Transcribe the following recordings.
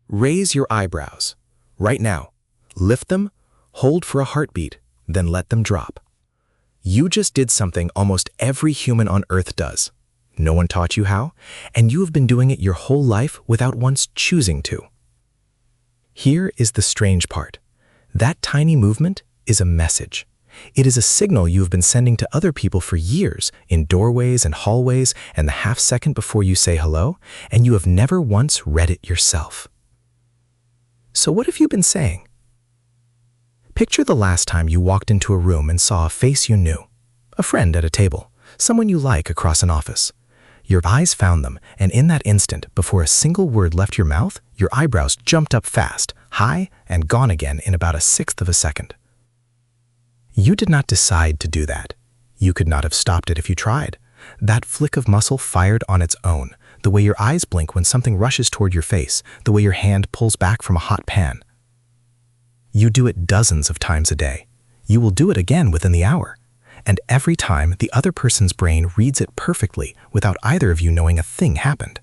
Raise your eyebrows. Right now. Lift them, hold for a heartbeat, then let them drop. You just did something almost every human on Earth does. No one taught you how, and you have been doing it your whole life without once choosing to. Here is the strange part. That tiny movement is a message. It is a signal you have been sending to other people for years, in doorways and hallways and the half second before you say hello, and you have never once read it yourself. So what have you been saying? Picture the last time you walked into a room and saw a face you knew. A friend at a table, someone you like across an office. Your eyes found them, and in that instant, before a single word left your mouth, your eyebrows jumped up fast, high, and gone again in about a sixth of a second. You did not decide to do that. You could not have stopped it if you tried. That flick of muscle fired on its own, the way your eyes blink when something rushes toward your face, the way your hand pulls back from a hot pan. You do it dozens of times a day. You will do it again within the hour. And every time, the other person's brain reads it perfectly without either of you knowing a thing happened.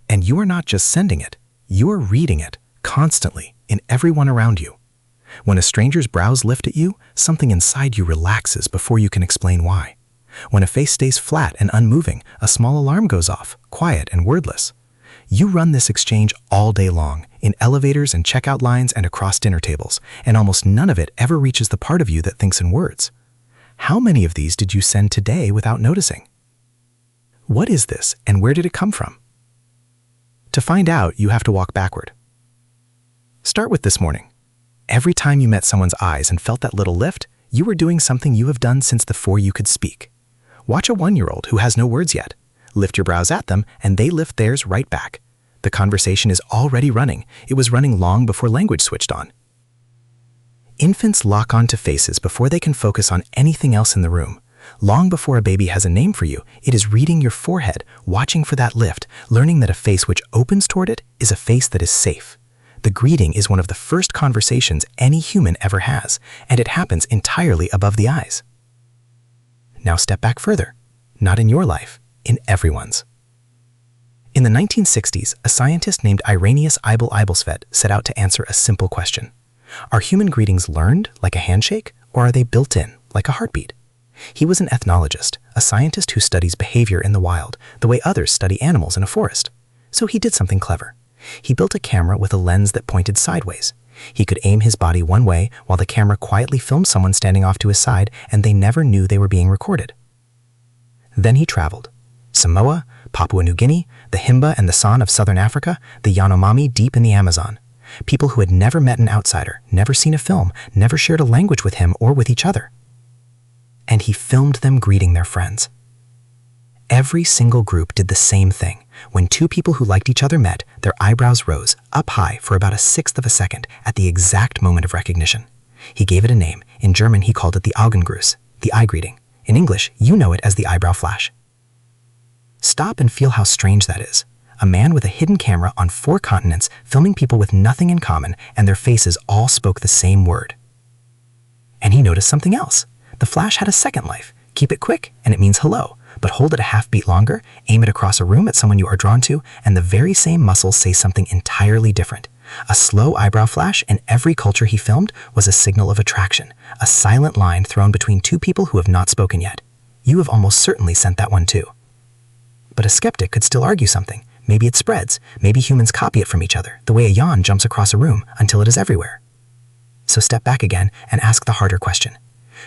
And you are not just sending it, you are reading it constantly in everyone around you. When a stranger's brows lift at you, something inside you relaxes before you can explain why. When a face stays flat and unmoving, a small alarm goes off, quiet and wordless. You run this exchange all day long, in elevators and checkout lines and across dinner tables, and almost none of it ever reaches the part of you that thinks in words. How many of these did you send today without noticing? What is this, and where did it come from? To find out, you have to walk backward. Start with this morning. Every time you met someone's eyes and felt that little lift, you were doing something you have done since before you could speak. Watch a 1-year-old who has no words yet. Lift your brows at them, and they lift theirs right back. The conversation is already running. It was running long before language switched on. Infants lock onto faces before they can focus on anything else in the room. Long before a baby has a name for you, it is reading your forehead, watching for that lift, learning that a face which opens toward it is a face that is safe. The greeting is one of the first conversations any human ever has, and it happens entirely above the eyes. Now step back further. Not in your life, in everyone's. In the 1960s, a scientist named Eibl-Eibesfeldt set out to answer a simple question. Are human greetings learned, like a handshake, or are they built in, like a heartbeat? He was an ethnologist, a scientist who studies behavior in the wild, the way others study animals in a forest. So he did something clever. He built a camera with a lens that pointed sideways. He could aim his body one way while the camera quietly filmed someone standing off to his side, and they never knew they were being recorded. Then he traveled. Samoa, Papua New Guinea, the Himba and the San of southern Africa, the Yanomami deep in the Amazon. People who had never met an outsider, never seen a film, never shared a language with him or with each other. And he filmed them greeting their friends. Every single group did the same thing. When two people who liked each other met, their eyebrows rose up high for about a sixth of a second at the exact moment of recognition. He gave it a name. In German, he called it the Augengruß, the eye greeting. In English, you know it as the eyebrow flash. Stop and feel how strange that is. A man with a hidden camera on 4 continents filming people with nothing in common, and their faces all spoke the same word. And he noticed something else. The flash had a second life. Keep it quick, and it means hello. But hold it a half beat longer, aim it across a room at someone you are drawn to, and the very same muscles say something entirely different. A slow eyebrow flash in every culture he filmed was a signal of attraction, a silent line thrown between two people who have not spoken yet. You have almost certainly sent that one too. But a skeptic could still argue something. Maybe it spreads. Maybe humans copy it from each other, the way a yawn jumps across a room until it is everywhere. So step back again and ask the harder question.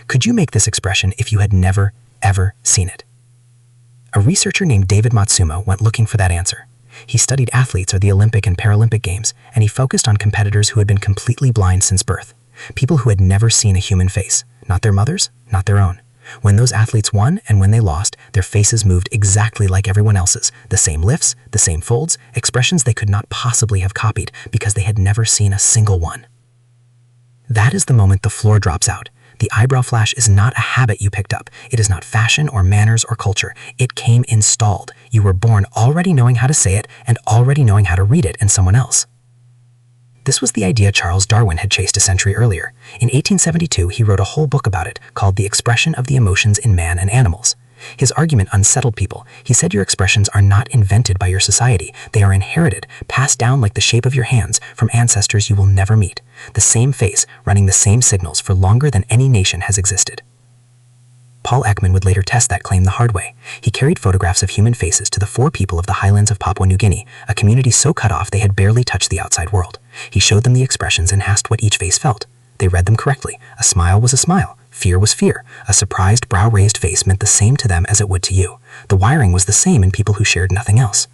Could you make this expression if you had never, ever seen it? A researcher named David Matsumo went looking for that answer. He studied athletes at the Olympic and Paralympic Games, and he focused on competitors who had been completely blind since birth. People who had never seen a human face, not their mothers, not their own. When those athletes won and when they lost, their faces moved exactly like everyone else's. The same lifts, the same folds, expressions they could not possibly have copied because they had never seen a single one. That is the moment the floor drops out. The eyebrow flash is not a habit you picked up. It is not fashion or manners or culture. It came installed. You were born already knowing how to say it and already knowing how to read it in someone else. This was the idea Charles Darwin had chased a century earlier. In 1872, he wrote a whole book about it called The Expression of the Emotions in Man and Animals. His argument unsettled people. He said your expressions are not invented by your society. They are inherited, passed down like the shape of your hands from ancestors you will never meet. The same face, running the same signals for longer than any nation has existed. Paul Ekman would later test that claim the hard way. He carried photographs of human faces to the 4 people of the highlands of Papua New Guinea, a community so cut off they had barely touched the outside world. He showed them the expressions and asked what each face felt. They read them correctly. A smile was a smile. Fear was fear. A surprised, brow-raised face meant the same to them as it would to you. The wiring was the same in people who shared nothing else.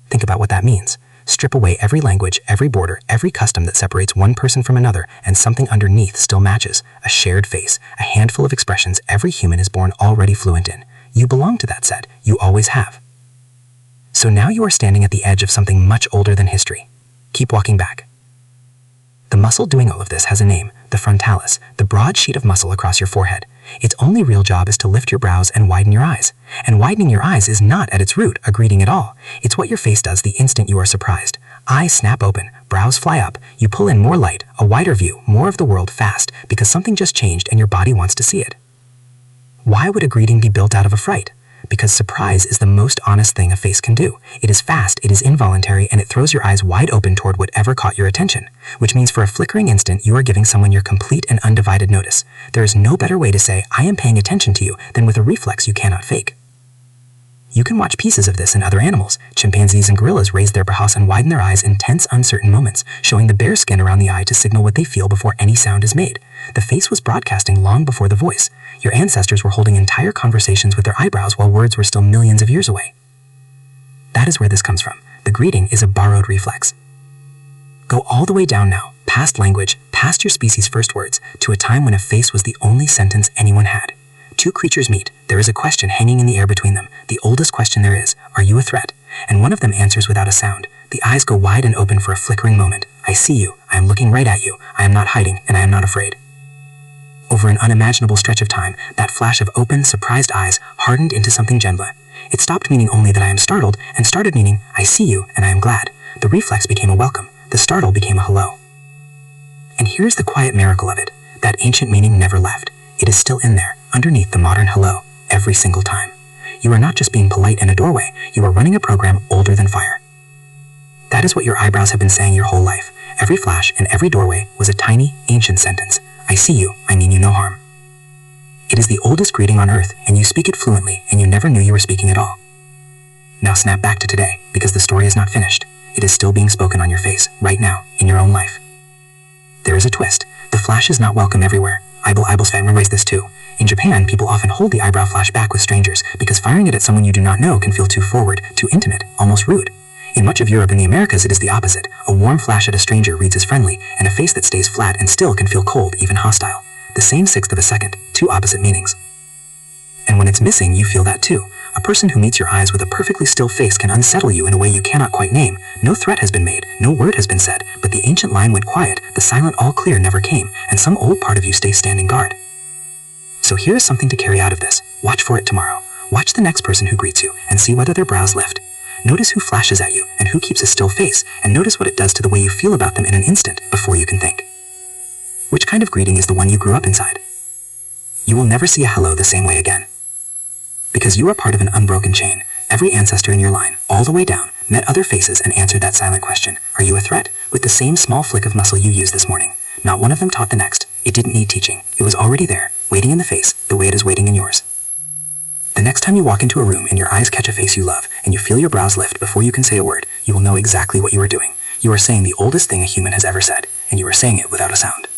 Think about what that means. Strip away every language, every border, every custom that separates one person from another, and something underneath still matches. A shared face, a handful of expressions every human is born already fluent in. You belong to that set. You always have. So now you are standing at the edge of something much older than history. Keep walking back. The muscle doing all of this has a name, the frontalis, the broad sheet of muscle across your forehead. Its only real job is to lift your brows and widen your eyes. And widening your eyes is not, at its root, a greeting at all. It's what your face does the instant you are surprised. Eyes snap open, brows fly up, you pull in more light, a wider view, more of the world fast, because something just changed and your body wants to see it. Why would a greeting be built out of a fright? Because surprise is the most honest thing a face can do. It is fast, it is involuntary, and it throws your eyes wide open toward whatever caught your attention. Which means for a flickering instant, you are giving someone your complete and undivided notice. There is no better way to say, I am paying attention to you, than with a reflex you cannot fake. You can watch pieces of this in other animals. Chimpanzees and gorillas raise their brows and widen their eyes in tense, uncertain moments, showing the bare skin around the eye to signal what they feel before any sound is made. The face was broadcasting long before the voice. Your ancestors were holding entire conversations with their eyebrows while words were still millions of years away. That is where this comes from. The greeting is a borrowed reflex. Go all the way down now, past language, past your species' first words, to a time when a face was the only sentence anyone had. 2 creatures meet. There is a question hanging in the air between them. The oldest question there is, are you a threat? And one of them answers without a sound. The eyes go wide and open for a flickering moment. I see you. I am looking right at you. I am not hiding, and I am not afraid. Over an unimaginable stretch of time, that flash of open, surprised eyes hardened into something gentler. It stopped meaning only that I am startled, and started meaning, I see you, and I am glad. The reflex became a welcome. The startle became a hello. And here's the quiet miracle of it. That ancient meaning never left. It is still in there, underneath the modern hello, every single time. You are not just being polite in a doorway, you are running a program older than fire. That is what your eyebrows have been saying your whole life. Every flash and every doorway was a tiny, ancient sentence. I see you, I mean you no harm. It is the oldest greeting on earth, and you speak it fluently, and you never knew you were speaking at all. Now snap back to today, because the story is not finished. It is still being spoken on your face, right now, in your own life. There is a twist. The flash is not welcome everywhere. Eibl-Eibesfeldt raised this too. In Japan, people often hold the eyebrow flash back with strangers, because firing it at someone you do not know can feel too forward, too intimate, almost rude. In much of Europe and the Americas, it is the opposite. A warm flash at a stranger reads as friendly, and a face that stays flat and still can feel cold, even hostile. The same 1/6 of a second, 2 opposite meanings. And when it's missing, you feel that too. A person who meets your eyes with a perfectly still face can unsettle you in a way you cannot quite name. No threat has been made, no word has been said, but the ancient line went quiet, the silent all clear never came, and some old part of you stays standing guard. So here is something to carry out of this. Watch for it tomorrow. Watch the next person who greets you, and see whether their brows lift. Notice who flashes at you, and who keeps a still face, and notice what it does to the way you feel about them in an instant, before you can think. Which kind of greeting is the one you grew up inside? You will never see a hello the same way again. Because you are part of an unbroken chain. Every ancestor in your line, all the way down, met other faces and answered that silent question, are you a threat? With the same small flick of muscle you used this morning. Not one of them taught the next. It didn't need teaching. It was already there, waiting in the face, the way it is waiting in yours. The next time you walk into a room and your eyes catch a face you love, and you feel your brows lift before you can say a word, you will know exactly what you are doing. You are saying the oldest thing a human has ever said, and you are saying it without a sound.